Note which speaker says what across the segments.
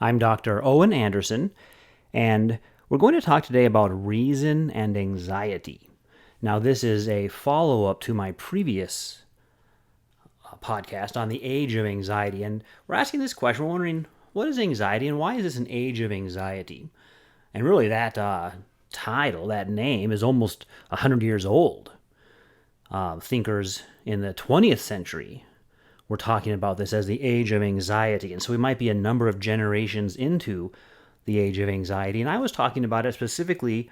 Speaker 1: I'm Dr. Owen Anderson, and we're going to talk today about reason and anxiety. Now, this is a follow up to my previous podcast on the age of anxiety, and we're asking this question. We're wondering, what is anxiety and why is this an age of anxiety? And really, that title, that name, is almost 100 years old. Thinkers in the 20th century were talking about this as the age of anxiety. And so we might be a number of generations into the age of anxiety. And I was talking about it specifically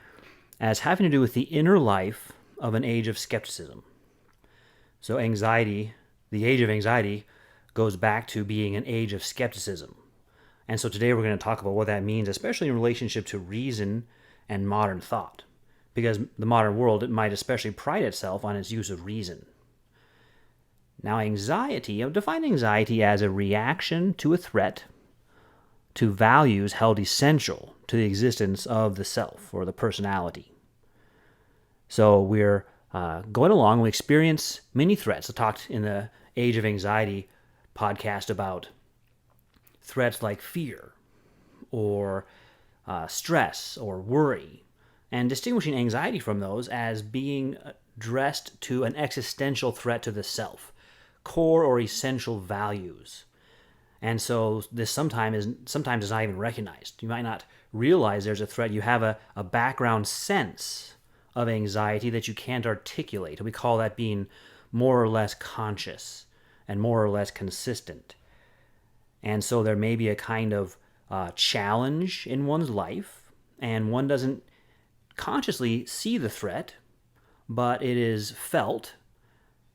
Speaker 1: as having to do with the inner life of an age of skepticism. So anxiety, the age of anxiety, goes back to being an age of skepticism. And so today we're going to talk about what that means, especially in relationship to reason and modern thought. Because the modern world, it might especially pride itself on its use of reason. Now, anxiety, I would define anxiety as a reaction to a threat, to values held essential to the existence of the self or the personality. So we're going along, we experience many threats. I talked in the Age of Anxiety podcast about threats like fear or stress or worry, and distinguishing anxiety from those as being addressed to an existential threat to the self, core or essential values. And so this sometimes is not even recognized. You might not realize there's a threat. You have a background sense of anxiety that you can't articulate. We call that being more or less conscious and more or less consistent. And so there may be a kind of challenge in one's life, and one doesn't consciously see the threat, but it is felt,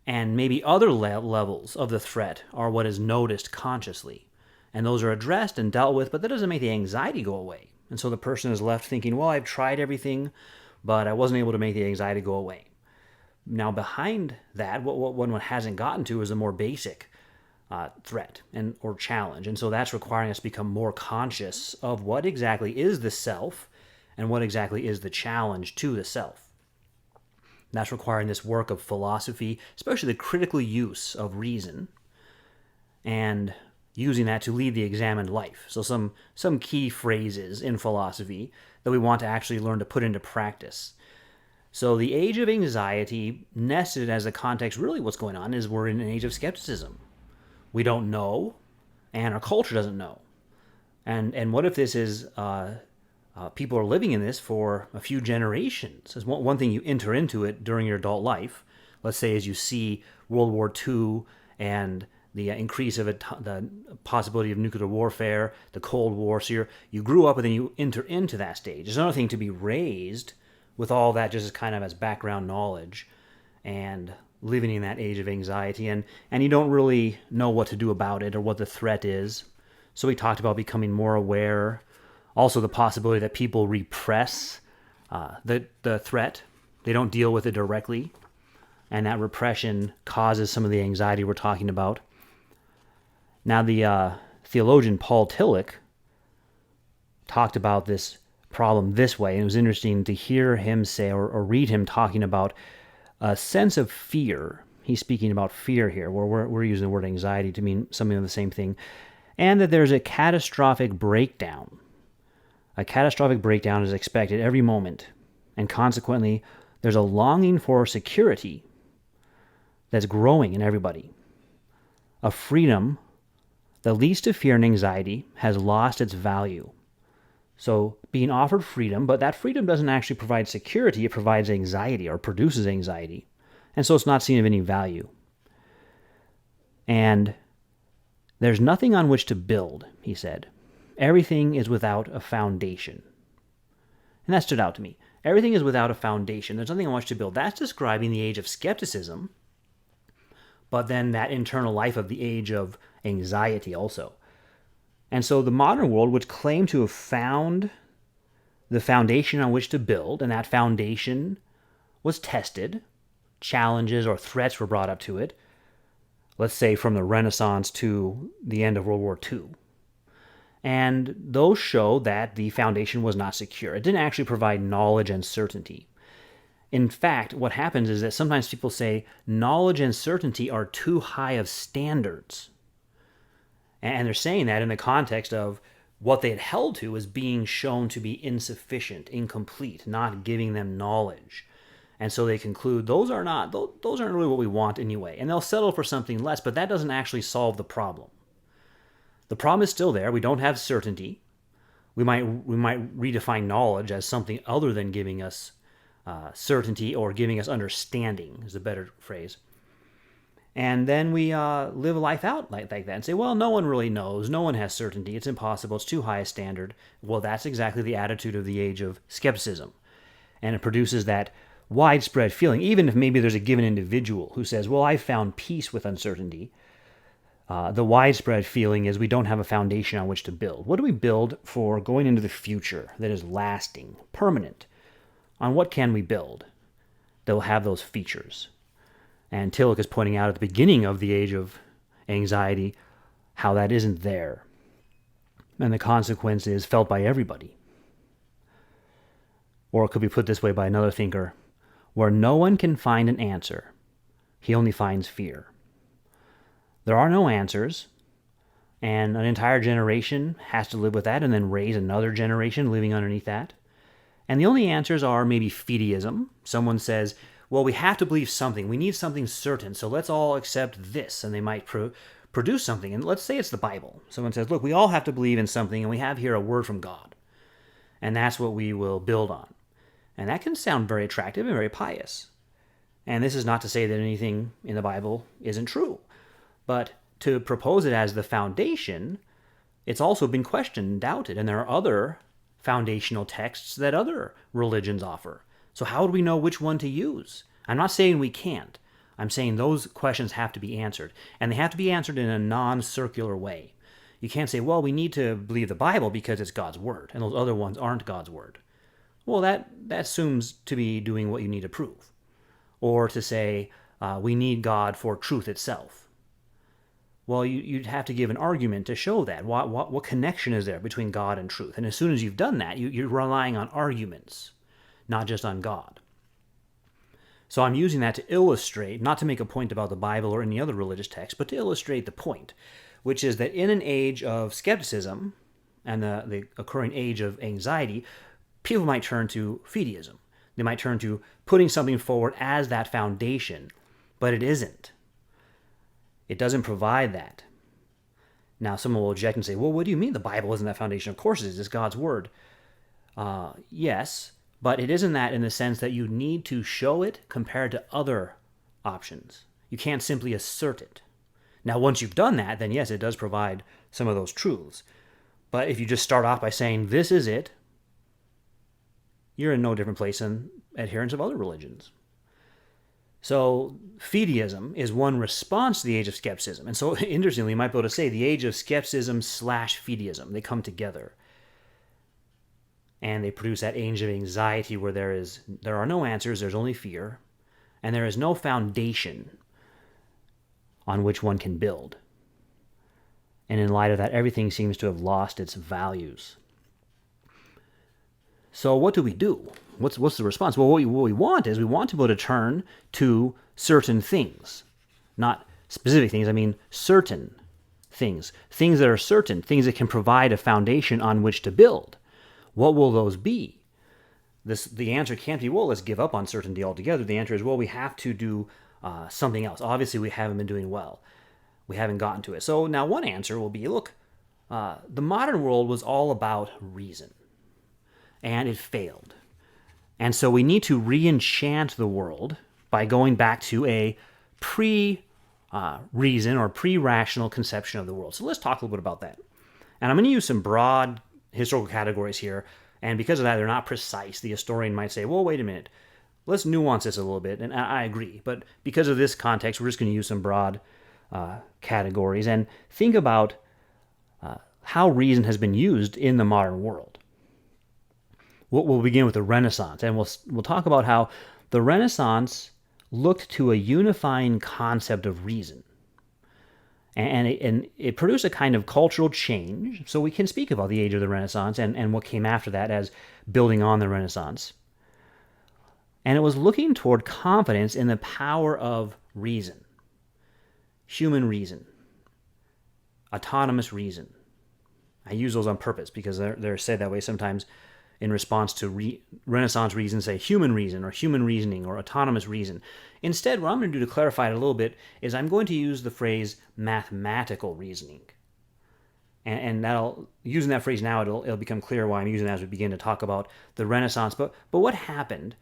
Speaker 1: and maybe other levels of the threat are what is noticed consciously. And those are addressed and dealt with, but that doesn't make the anxiety go away. And so the person is left thinking, well, I've tried everything, but I wasn't able to make the anxiety go away. Now, behind that, what one hasn't gotten to is a more basic threat or challenge. And so that's requiring us to become more conscious of what exactly is the self and what exactly is the challenge to the self. That's requiring this work of philosophy, especially the critical use of reason, and using that to lead the examined life. So some key phrases in philosophy that we want to actually learn to put into practice. So the age of anxiety, nested as a context, really what's going on is we're in an age of skepticism. We don't know, and our culture doesn't know. And what if this is people are living in this for a few generations? It's one thing you enter into it during your adult life. Let's say as you see World War II and the increase of the possibility of nuclear warfare, the Cold War. So you grew up and then you enter into that stage. There's another thing to be raised with all that just kind of as background knowledge and living in that age of anxiety. And you don't really know what to do about it or what the threat is. So we talked about becoming more aware. Also, the possibility that people repress the threat. They don't deal with it directly. And that repression causes some of the anxiety we're talking about. Now, the theologian Paul Tillich talked about this problem this way. And it was interesting to hear him say or read him talking about a sense of fear. He's speaking about fear here, where we're using the word anxiety to mean something of the same thing. And that there's a catastrophic breakdown. A catastrophic breakdown is expected every moment, and consequently, there's a longing for security that's growing in everybody. A freedom that leads to fear and anxiety has lost its value. So being offered freedom, but that freedom doesn't actually provide security, it provides anxiety or produces anxiety. And so it's not seen of any value. And there's nothing on which to build, he said. Everything is without a foundation. And that stood out to me. Everything is without a foundation. There's nothing on which to build. That's describing the age of skepticism, but then that internal life of the age of anxiety also. And so the modern world would claim to have found the foundation on which to build, and that foundation was tested. Challenges or threats were brought up to it, let's say from the Renaissance to the end of World War II. And those show that the foundation was not secure. It didn't actually provide knowledge and certainty. In fact, what happens is that sometimes people say knowledge and certainty are too high of standards. And they're saying that in the context of what they had held to as being shown to be insufficient, incomplete, not giving them knowledge. And so they conclude those aren't really what we want anyway. And they'll settle for something less, but that doesn't actually solve the problem. The problem is still there. We don't have certainty. We might redefine knowledge as something other than giving us certainty or giving us understanding is a better phrase. And then we live life out like that and say, well, no one really knows. No one has certainty. It's impossible. It's too high a standard. Well, that's exactly the attitude of the age of skepticism. And it produces that widespread feeling, even if maybe there's a given individual who says, well, I've found peace with uncertainty. The widespread feeling is we don't have a foundation on which to build. What do we build for going into the future that is lasting, permanent? On what can we build that will have those features? And Tillich is pointing out at the beginning of the age of anxiety how that isn't there. And the consequence is felt by everybody. Or it could be put this way by another thinker, where no one can find an answer, he only finds fear. There are no answers, and an entire generation has to live with that and then raise another generation living underneath that. And the only answers are maybe fideism. Someone says, well, we have to believe something. We need something certain, so let's all accept this. And they might produce something. And let's say it's the Bible. Someone says, look, we all have to believe in something, and we have here a word from God. And that's what we will build on. And that can sound very attractive and very pious. And this is not to say that anything in the Bible isn't true. But to propose it as the foundation, it's also been questioned and doubted. And there are other foundational texts that other religions offer. So how do we know which one to use? I'm not saying we can't. I'm saying those questions have to be answered. And they have to be answered in a non-circular way. You can't say, well, we need to believe the Bible because it's God's word, and those other ones aren't God's word. Well, that assumes to be doing what you need to prove. Or to say, we need God for truth itself. Well, you'd have to give an argument to show that. What connection is there between God and truth? And as soon as you've done that, you're relying on arguments, not just on God. So I'm using that to illustrate, not to make a point about the Bible or any other religious text, but to illustrate the point, which is that in an age of skepticism and the occurring age of anxiety, people might turn to fideism. They might turn to putting something forward as that foundation, but it isn't. It doesn't provide that. Now, someone will object and say, well, what do you mean the Bible isn't that foundation? Of course it is. It's God's word. Yes, but it isn't that in the sense that you need to show it compared to other options. You can't simply assert it. Now, once you've done that, then yes, it does provide some of those truths. But if you just start off by saying, this is it, you're in no different place than adherents of other religions. So fideism is one response to the age of skepticism. And so interestingly, you might be able to say the age of skepticism / fideism, they come together. And they produce that age of anxiety where there are no answers, there's only fear, and there is no foundation on which one can build. And in light of that, everything seems to have lost its values. So what do we do? What's the response? Well, what we want is we want to be able to turn to certain things. Not specific things, I mean certain things. Things that are certain, things that can provide a foundation on which to build. What will those be? The answer can't be, well, let's give up on certainty altogether. The answer is, well, we have to do something else. Obviously, we haven't been doing well. We haven't gotten to it. So now one answer will be, look, the modern world was all about reason. And it failed. And so we need to re-enchant the world by going back to a pre-reason or pre-rational conception of the world. So let's talk a little bit about that. And I'm going to use some broad historical categories here. And because of that, they're not precise. The historian might say, well, wait a minute. Let's nuance this a little bit. And I agree. But because of this context, we're just going to use some broad categories and think about how reason has been used in the modern world. We'll begin with the Renaissance, and we'll talk about how the Renaissance looked to a unifying concept of reason. And it produced a kind of cultural change, so we can speak about the age of the Renaissance and what came after that as building on the Renaissance. And it was looking toward confidence in the power of reason, human reason, autonomous reason. I use those on purpose because they're said that way sometimes in response to Renaissance reason, say human reason or human reasoning or autonomous reason. Instead, what I'm going to do to clarify it a little bit is I'm going to use the phrase mathematical reasoning. And that'll, using that phrase now, it'll become clear why I'm using it as we begin to talk about the Renaissance. But what happened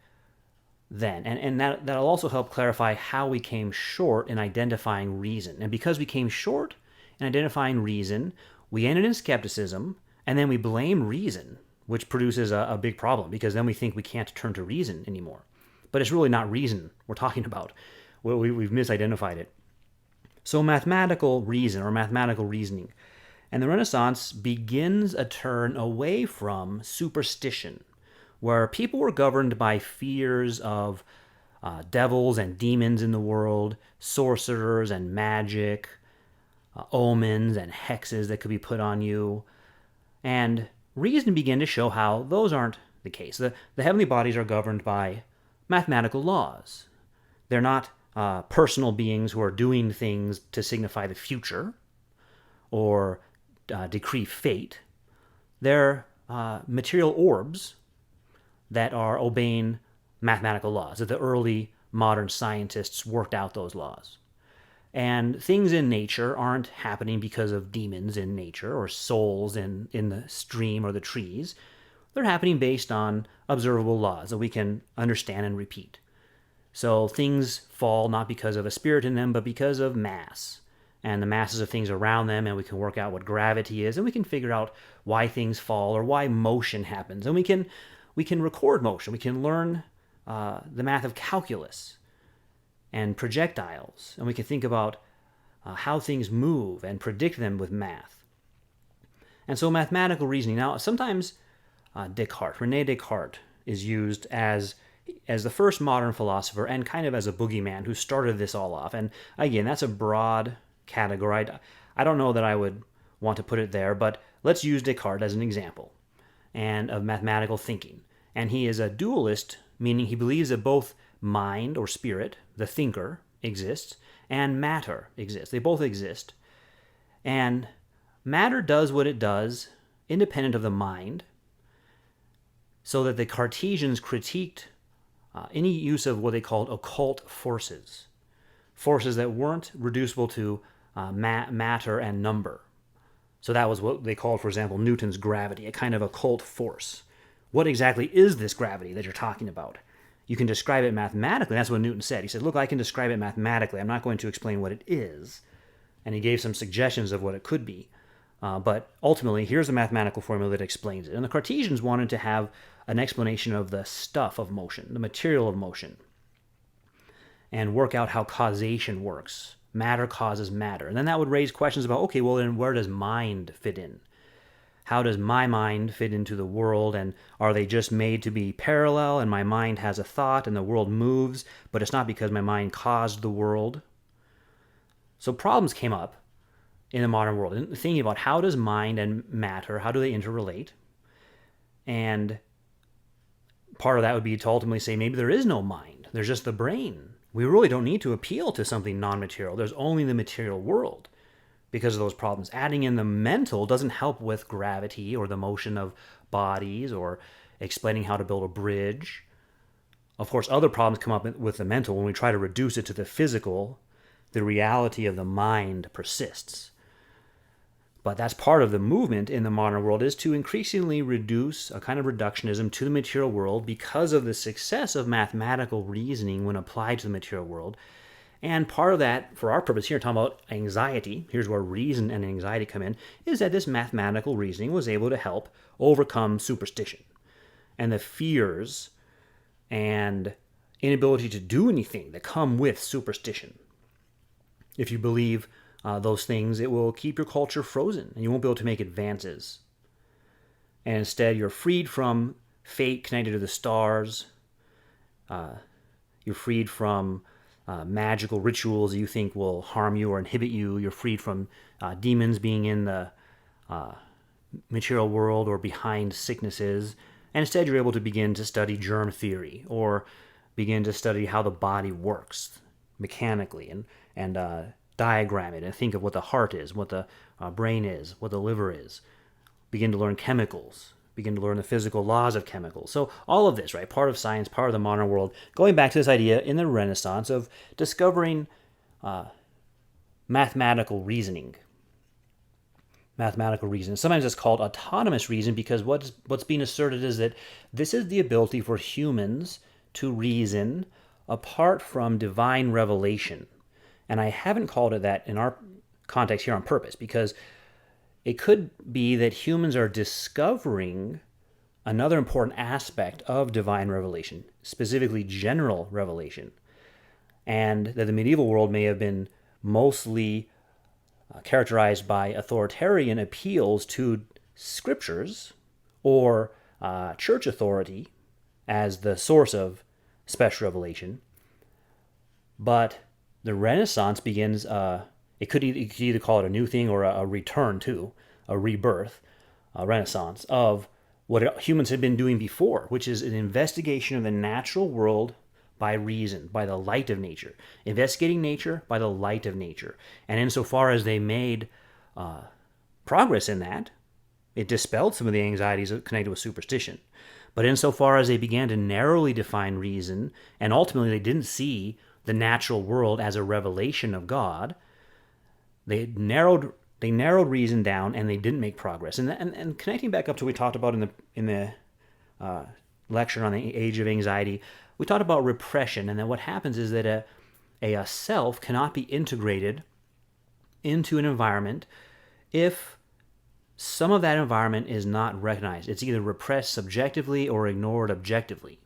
Speaker 1: then? And that'll also help clarify how we came short in identifying reason. And because we came short in identifying reason, we ended in skepticism, and then we blame reason, which produces a big problem, because then we think we can't turn to reason anymore. But it's really not reason we're talking about. We've misidentified it. So mathematical reason or mathematical reasoning. And the Renaissance begins a turn away from superstition, where people were governed by fears of devils and demons in the world, sorcerers and magic, omens and hexes that could be put on you. And reason began to show how those aren't the case. The heavenly bodies are governed by mathematical laws. They're not personal beings who are doing things to signify the future or decree fate. They're material orbs that are obeying mathematical laws, that the early modern scientists worked out those laws. And things in nature aren't happening because of demons in nature or souls in the stream or the trees. They're happening based on observable laws that we can understand and repeat. So things fall not because of a spirit in them, but because of mass and the masses of things around them, and we can work out what gravity is, and we can figure out why things fall or why motion happens. And we can record motion. We can learn the math of calculus and projectiles, and we can think about how things move and predict them with math. And so mathematical reasoning. Now, sometimes René Descartes is used as the first modern philosopher and kind of as a boogeyman who started this all off. And again, that's a broad category. I don't know that I would want to put it there, but let's use Descartes as an example and of mathematical thinking. And he is a dualist, meaning he believes that both mind or spirit, the thinker, exists, and matter exists. They both exist. And matter does what it does independent of the mind, so that the Cartesians critiqued any use of what they called occult forces that weren't reducible to matter and number. So that was what they called, for example, Newton's gravity, a kind of occult force. What exactly is this gravity that you're talking about? You can describe it mathematically. That's what Newton said. He said, look, I can describe it mathematically. I'm not going to explain what it is. And he gave some suggestions of what it could be. But ultimately, here's a mathematical formula that explains it. And the Cartesians wanted to have an explanation of the stuff of motion, the material of motion, and work out how causation works. Matter causes matter. And then that would raise questions about, okay, well, then where does mind fit in? How does my mind fit into the world? And are they just made to be parallel, and my mind has a thought and the world moves, but it's not because my mind caused the world? So problems came up in the modern world, and thinking about how does mind and matter, how do they interrelate? And part of that would be to ultimately say maybe there is no mind. There's just the brain. We really don't need to appeal to something non-material. There's only the material world because of those problems. Adding in the mental doesn't help with gravity or the motion of bodies or explaining how to build a bridge. Of course, other problems come up with the mental. When we try to reduce it to the physical, the reality of the mind persists. But that's part of the movement in the modern world, is to increasingly reduce a kind of reductionism to the material world because of the success of mathematical reasoning when applied to the material world. And part of that, for our purpose here, talking about anxiety, here's where reason and anxiety come in, is that this mathematical reasoning was able to help overcome superstition and the fears and inability to do anything that come with superstition. If you believe those things, it will keep your culture frozen and you won't be able to make advances. And instead, you're freed from fate connected to the stars. You're freed from magical rituals that you think will harm you or inhibit you. You're freed from demons being in the material world or behind sicknesses. And instead, you're able to begin to study germ theory or begin to study how the body works mechanically and diagram it and think of what the heart is, what the brain is, what the liver is, begin to learn chemicals, begin to learn the physical laws of chemicals. So all of this, right, part of science, part of the modern world, going back to this idea in the Renaissance of discovering mathematical reasoning. Mathematical reason. Sometimes it's called autonomous reason because what's being asserted is that this is the ability for humans to reason apart from divine revelation. And I haven't called it that in our context here on purpose because it could be that humans are discovering another important aspect of divine revelation, specifically general revelation, and that the medieval world may have been mostly characterized by authoritarian appeals to scriptures or church authority as the source of special revelation. But the Renaissance begins, you could either call it a new thing or a return to, a rebirth, a renaissance of what humans had been doing before, which is an investigation of the natural world by reason, by the light of nature. Investigating nature by the light of nature. And insofar as they made progress in that, it dispelled some of the anxieties connected with superstition. But insofar as they began to narrowly define reason, and ultimately they didn't see the natural world as a revelation of God, they narrowed reason down and they didn't make progress. And connecting back up to what we talked about in the lecture on the age of anxiety, we talked about repression, and then what happens is that a self cannot be integrated into an environment if some of that environment is not recognized. It's either repressed subjectively or ignored objectively.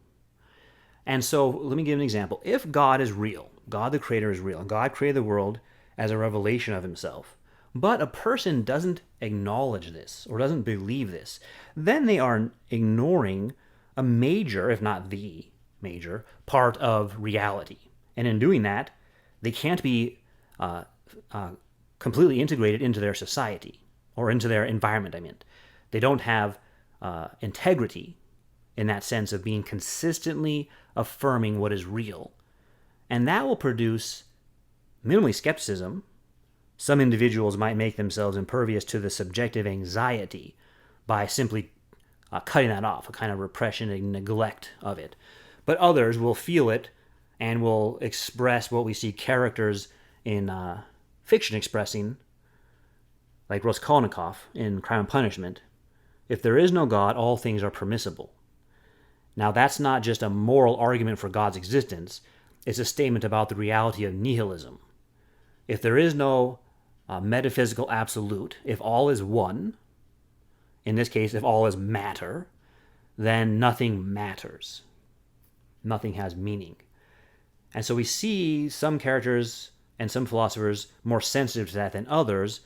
Speaker 1: And so let me give an example. If God is real, God the Creator is real, and God created the world as a revelation of himself, but a person doesn't acknowledge this or doesn't believe this, then they are ignoring a major, if not the major, part of reality. And in doing that, they can't be completely integrated into their society or into their environment, I meant. They don't have integrity in that sense of being consistently affirming what is real. And that will produce minimally skepticism. Some individuals might make themselves impervious to the subjective anxiety by simply cutting that off, a kind of repression and neglect of it. But others will feel it and will express what we see characters in fiction expressing, like Raskolnikov in Crime and Punishment. If there is no God, all things are permissible. Now, that's not just a moral argument for God's existence. It's a statement about the reality of nihilism. If there is no metaphysical absolute, if all is one, in this case, if all is matter, then nothing matters. Nothing has meaning. And so we see some characters and some philosophers more sensitive to that than others,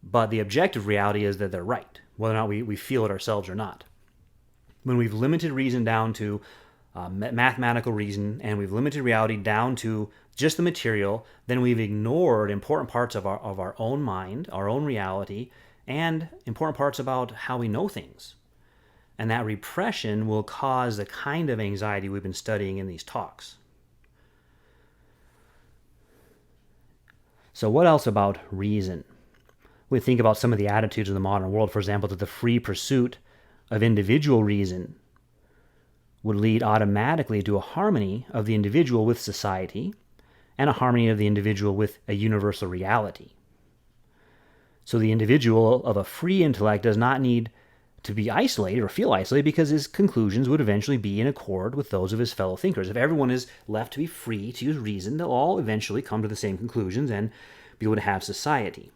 Speaker 1: but the objective reality is that they're right, whether or not we feel it ourselves or not. When we've limited reason down to mathematical reason, and we've limited reality down to just the material, then we've ignored important parts of our own mind, our own reality, and important parts about how we know things. And that repression will cause the kind of anxiety we've been studying in these talks. So what else about reason? We think about some of the attitudes of the modern world, for example, that the free pursuit of individual reason would lead automatically to a harmony of the individual with society and a harmony of the individual with a universal reality. So the individual of a free intellect does not need to be isolated or feel isolated because his conclusions would eventually be in accord with those of his fellow thinkers. If everyone is left to be free to use reason, they'll all eventually come to the same conclusions and be able to have society.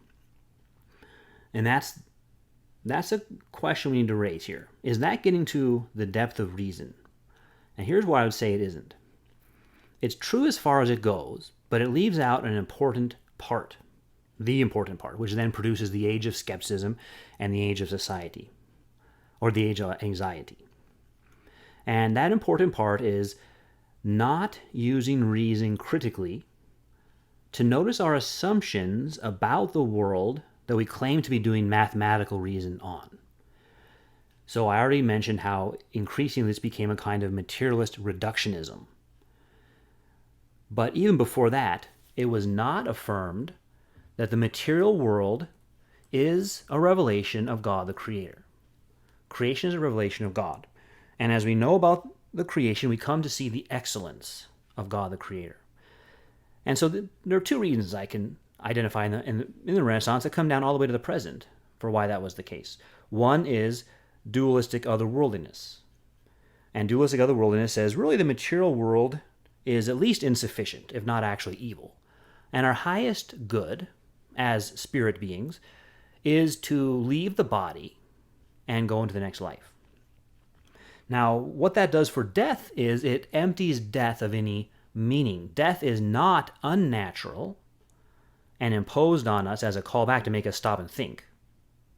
Speaker 1: And that's a question we need to raise here. Is that getting to the depth of reason? And here's why I would say it isn't. It's true as far as it goes, but it leaves out an important part, the important part, which then produces the age of skepticism and the age of society, or the age of anxiety. And that important part is not using reason critically to notice our assumptions about the world that we claim to be doing mathematical reason on. So I already mentioned how increasingly this became a kind of materialist reductionism. But even before that, it was not affirmed that the material world is a revelation of God the Creator. Creation is a revelation of God. And as we know about the creation, we come to see the excellence of God the Creator. And so there are two reasons I can identify in the Renaissance that come down all the way to the present for why that was the case. One is dualistic otherworldliness. And dualistic otherworldliness says really the material world is at least insufficient, if not actually evil. And our highest good as spirit beings is to leave the body and go into the next life. Now, what that does for death is it empties death of any meaning. Death is not unnatural and imposed on us as a callback to make us stop and think.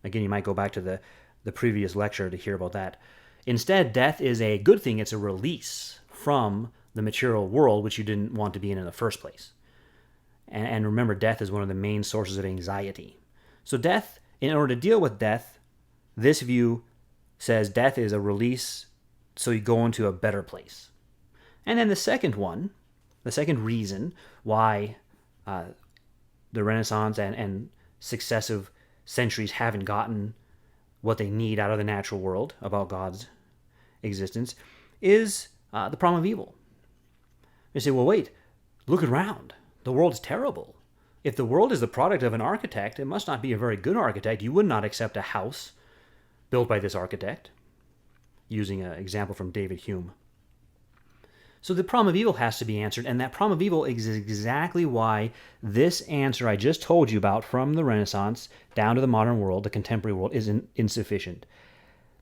Speaker 1: Again, you might go back to the previous lecture to hear about that. Instead, death is a good thing. It's a release from the material world, which you didn't want to be in the first place. And remember, death is one of the main sources of anxiety. So death, in order to deal with death, this view says death is a release so you go into a better place. And then the second reason why the Renaissance and successive centuries haven't gotten what they need out of the natural world about God's existence is the problem of evil. You say, well, wait, look around. The world's terrible. If the world is the product of an architect, it must not be a very good architect. You would not accept a house built by this architect, using an example from David Hume. So the problem of evil has to be answered, and that problem of evil is exactly why this answer I just told you about from the Renaissance down to the modern world, the contemporary world, is insufficient.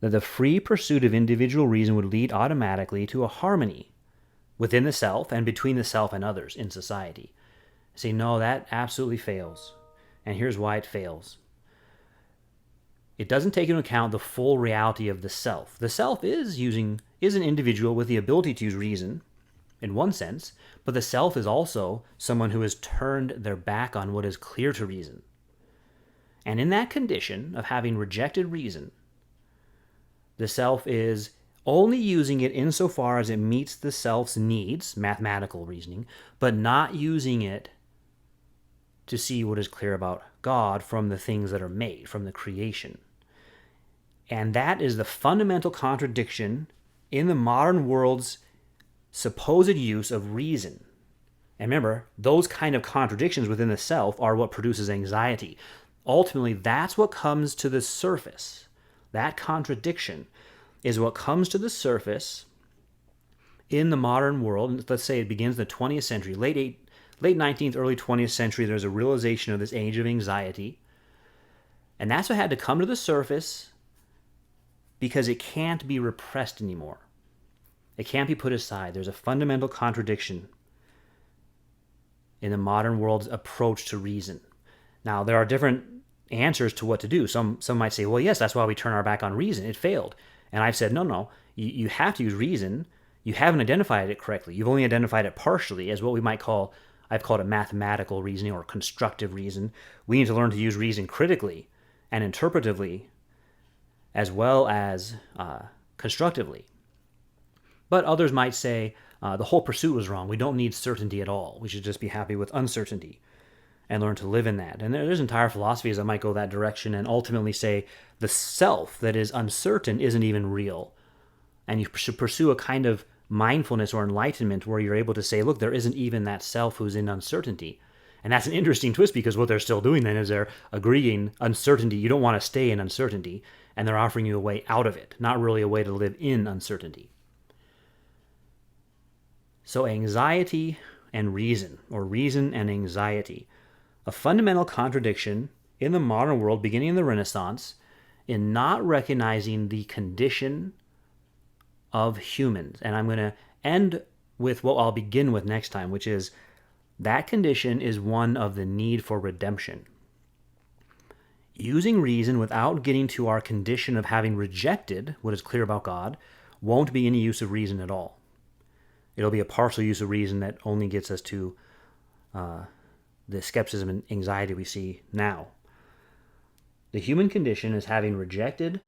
Speaker 1: That the free pursuit of individual reason would lead automatically to a harmony within the self and between the self and others in society. Say, no, that absolutely fails. And here's why it fails. It doesn't take into account the full reality of the self. The self is an individual with the ability to use reason, in one sense, but the self is also someone who has turned their back on what is clear to reason. And in that condition of having rejected reason, the self is only using it insofar as it meets the self's needs, mathematical reasoning, but not using it to see what is clear about God from the things that are made, from the creation. And that is the fundamental contradiction in the modern world's supposed use of reason. And remember, those kind of contradictions within the self are what produces anxiety. Ultimately, that's what comes to the surface. That contradiction is what comes to the surface in the modern world. Let's say it begins in the 20th century, late 19th, early 20th century. There's a realization of this age of anxiety. And that's what had to come to the surface because it can't be repressed anymore. It can't be put aside. There's a fundamental contradiction in the modern world's approach to reason. Now, there are different answers to what to do. Some might say, well, yes, that's why we turn our back on reason. It failed. And I've said, no, you have to use reason. You haven't identified it correctly. You've only identified it partially as what we might call, I've called it mathematical reasoning or constructive reason. We need to learn to use reason critically and interpretively as well as constructively. But others might say the whole pursuit was wrong. We don't need certainty at all. We should just be happy with uncertainty and learn to live in that. And there's entire philosophies that might go that direction and ultimately say the self that is uncertain isn't even real. And you should pursue a kind of mindfulness or enlightenment where you're able to say, look, there isn't even that self who's in uncertainty. And that's an interesting twist because what they're still doing then is they're agreeing uncertainty. You don't want to stay in uncertainty. And they're offering you a way out of it, not really a way to live in uncertainty. So anxiety and reason, or reason and anxiety, a fundamental contradiction in the modern world beginning in the Renaissance in not recognizing the condition of humans. And I'm going to end with what I'll begin with next time, which is that condition is one of the need for redemption. Using reason without getting to our condition of having rejected what is clear about God won't be any use of reason at all. It'll be a partial use of reason that only gets us to the skepticism and anxiety we see now. The human condition is having rejected